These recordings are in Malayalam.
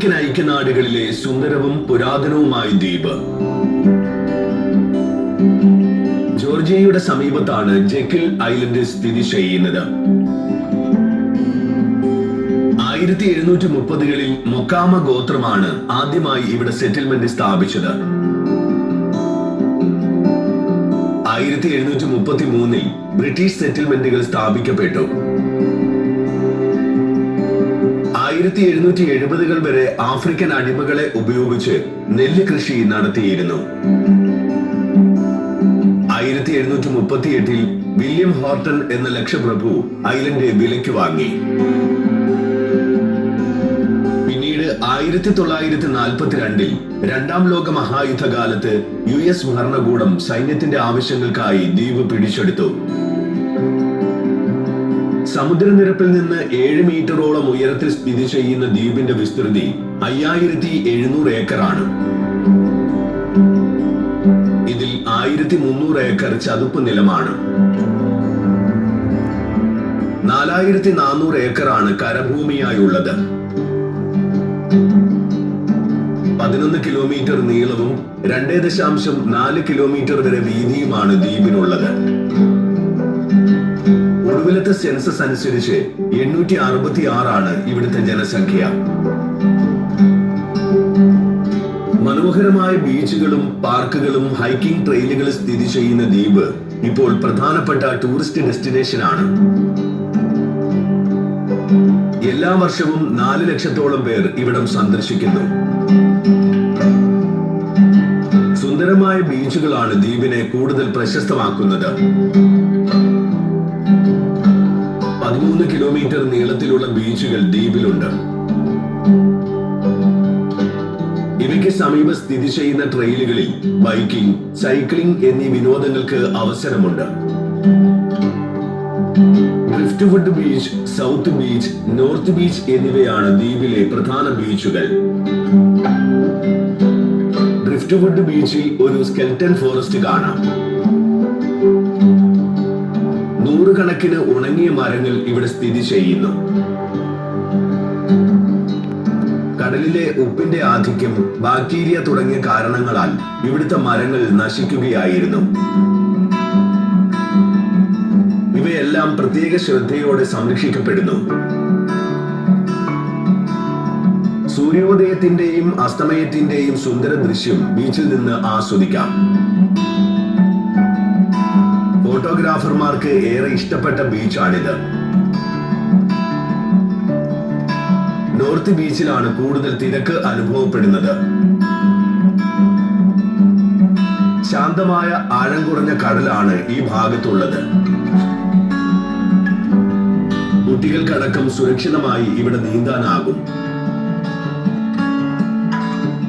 അമേരിക്കൻ ഐക്യനാടുകളിലെ സുന്ദരവും പുരാതനവുമായ ദ്വീപ്. ജോർജിയയുടെ സമീപത്താണ് ജെക്കിൽ ഐലൻഡ് സ്ഥിതി ചെയ്യുന്നത്. 1730കളിൽ മൊക്കാമ ഗോത്രമാണ് ആദ്യമായി ഇവിടെ സെറ്റിൽമെന്റ് സ്ഥാപിച്ചത്. 1733ൽ ബ്രിട്ടീഷ് സെറ്റിൽമെന്റുകൾ സ്ഥാപിക്കപ്പെട്ടു. 1770കൾ വരെ ആഫ്രിക്കൻ അടിമകളെ ഉപയോഗിച്ച് നെല്ല് കൃഷി നടത്തിയിരുന്നു. 1738ൽ വില്യം ഹോർട്ടൺ എന്ന ലക്ഷപ്രഭു ഐലൻഡ് വിലയ്ക്ക് വാങ്ങി. പിന്നീട് 1942ൽ രണ്ടാം ലോക മഹായുദ്ധകാലത്ത് US ഭരണകൂടം സൈന്യത്തിന്റെ ആവശ്യങ്ങൾക്കായി ദ്വീപ് പിടിച്ചെടുത്തു. സമുദ്രനിരപ്പിൽ നിന്ന് 7 മീറ്ററോളം ഉയരത്തിൽ സ്ഥിതി ചെയ്യുന്ന ദ്വീപിന്റെ വിസ്തൃതി 5700 ഏക്കറാണ്. ഇതിൽ 1300 ഏക്കർ ചതുപ്പ് നിലമാണ്. 4400 ഏക്കറാണ് കരഭൂമിയായുള്ളത്. 11 കിലോമീറ്റർ നീളവും 2.4 കിലോമീറ്റർ വരെ വീതിയുമാണ് ദ്വീപിനുള്ളത്. ഒടുവിലത്തെ സെൻസസ് അനുസരിച്ച് 866 ആണ് ഇവിടുത്തെ ജനസംഖ്യ. മനോഹരമായ ബീച്ചുകളും പാർക്കുകളും ഹൈക്കിംഗ് ട്രെയിലുകളും സ്ഥിതി ചെയ്യുന്ന ദ്വീപ് ഇപ്പോൾ പ്രധാനപ്പെട്ട ടൂറിസ്റ്റ് ഡെസ്റ്റിനേഷൻ ആണ്. എല്ലാ വർഷവും 4 ലക്ഷത്തോളം പേർ ഇവിടം സന്ദർശിക്കുന്നു. സുന്ദരമായ ബീച്ചുകളാണ് ദ്വീപിനെ കൂടുതൽ പ്രശസ്തമാക്കുന്നത്. 13 കിലോമീറ്റർ നീളത്തിലുള്ള ബീച്ചുകൾ ദ്വീപിലുണ്ട്. ഇവയ്ക്ക് സമീപം സ്ഥിതി ചെയ്യുന്ന ട്രെയിലുകളിൽ ബൈക്കിംഗ്, സൈക്ലിംഗ് എന്നീ വിനോദങ്ങൾക്ക് അവസരമുണ്ട്. Driftwood beach, south beach, north beach എന്നിവയാണ് ദ്വീപിലെ പ്രധാന ബീച്ചുകൾ. ഡ്രിഫ്റ്റ്വുഡ് ബീച്ചിൽ ഒരു സ്കെൽട്ടൻ ഫോറസ്റ്റ് കാണാം. 100 കണക്കിന് ഉണങ്ങിയ മരങ്ങൾ ഇവിടെ സ്ഥിതി ചെയ്യുന്നു. കടലിലെ ഉപ്പിന്റെ ആധിക്യം, ബാക്ടീരിയ തുടങ്ങിയ കാരണങ്ങളാൽ ഇവിടുത്തെ മരങ്ങൾ നശിക്കുകയായിരുന്നു. ഇവയെല്ലാം പ്രത്യേക ശ്രദ്ധയോടെ സംരക്ഷിക്കപ്പെടുന്നു. സൂര്യോദയത്തിന്റെയും അസ്തമയത്തിന്റെയും സുന്ദര ദൃശ്യം ബീച്ചിൽ നിന്ന് ആസ്വദിക്കാം. ഫോട്ടോഗ്രാഫർമാർക്ക് ഏറെ ഇഷ്ടപ്പെട്ട ബീച്ചാണിത്. നോർത്ത് ബീച്ചിലാണ് കൂടുതൽ തിരക്ക് അനുഭവപ്പെടുന്നത്. ശാന്തമായ ആഴം കുറഞ്ഞ കടലാണ് ഈ ഭാഗത്തുള്ളത്. കുട്ടികൾക്കടക്കം സുരക്ഷിതമായി ഇവിടെ നീന്താനാകും.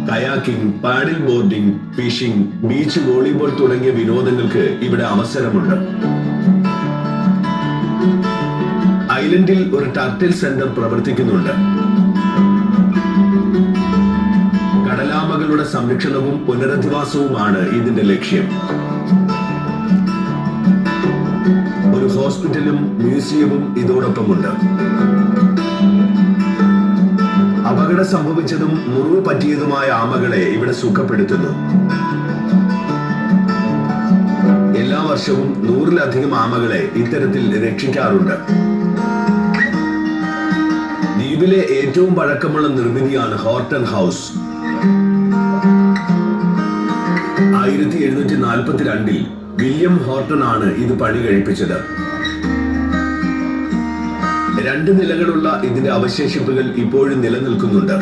കയാക്കിംഗ്, പാഡിൽ ബോർഡിംഗ്, ഫിഷിംഗ്, ബീച്ച് വോളിബോൾ തുടങ്ങിയ വിനോദങ്ങൾക്ക് ഇവിടെ അവസരമുണ്ട്. ഐലൻഡിൽ ഒരു ടർട്ടിൽ സെന്റർ പ്രവർത്തിക്കുന്നുണ്ട്. കടലാമകളുടെ സംരക്ഷണവും പുനരധിവാസവുമാണ് ഇതിന്റെ ലക്ഷ്യം. ഒരു ഹോസ്പിറ്റലും മ്യൂസിയവും ഇതോടൊപ്പമുണ്ട്. അപകടം സംഭവിച്ചതും മുറിവ് പറ്റിയതുമായ ആമകളെ ഇവിടെ സുഖപ്പെടുത്തുന്നു. എല്ലാ വർഷവും 100-ലധികം ആമകളെ ഇത്തരത്തിൽ രക്ഷിക്കാറുണ്ട്. ദ്വീപിലെ ഏറ്റവും പഴക്കമുള്ള നിർമ്മിതിയാണ് ഹോർട്ടൺ ഹൗസ്. 1742ൽ വില്യം ഹോർട്ടൺ ആണ് ഇത് പണി കഴിപ്പിച്ചത്. 2 നിലകളുള്ള ഇതിന്റെ അവശേഷിപ്പുകൾ ഇപ്പോഴും നിലനിൽക്കുന്നുണ്ട്.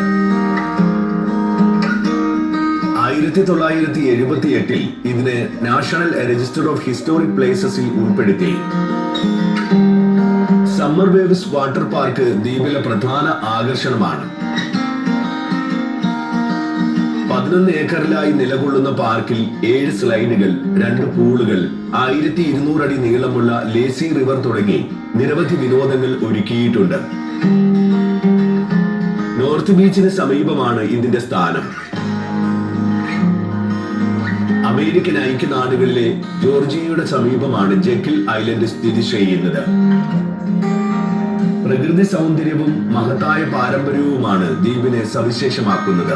1978ൽ ഇതിനെ നാഷണൽ രജിസ്റ്റർ ഓഫ് ഹിസ്റ്റോറിക് പ്ലേസസിൽ ഉൾപ്പെടുത്തി. സമ്മർ വേവ്സ് വാട്ടർ പാർക്ക് ദ്വീപിലെ പ്രധാന ആകർഷണമാണ്. 11 ഏക്കറിലായി നിലകൊള്ളുന്ന പാർക്കിൽ 7 സ്ലൈഡുകൾ, 2 പൂളുകൾ, 1200 അടി നീളമുള്ള ലേസി റിവർ തുടങ്ങി നിരവധി വിനോദങ്ങൾ ഒരുക്കിയിട്ടുണ്ട്. നോർത്ത് ബീച്ചിന് സമീപമാണ് ഇതിന്റെ സ്ഥാനം. അമേരിക്കൻ ഐക്യനാടുകളിലെ ജോർജിയയുടെ സമീപമാണ് ജെക്കിൽ ഐലൻഡ് സ്ഥിതി ചെയ്യുന്നത്. പ്രകൃതി സൗന്ദര്യവും മഹത്തായ പാരമ്പര്യവുമാണ് ദ്വീപിനെ സവിശേഷമാക്കുന്നത്.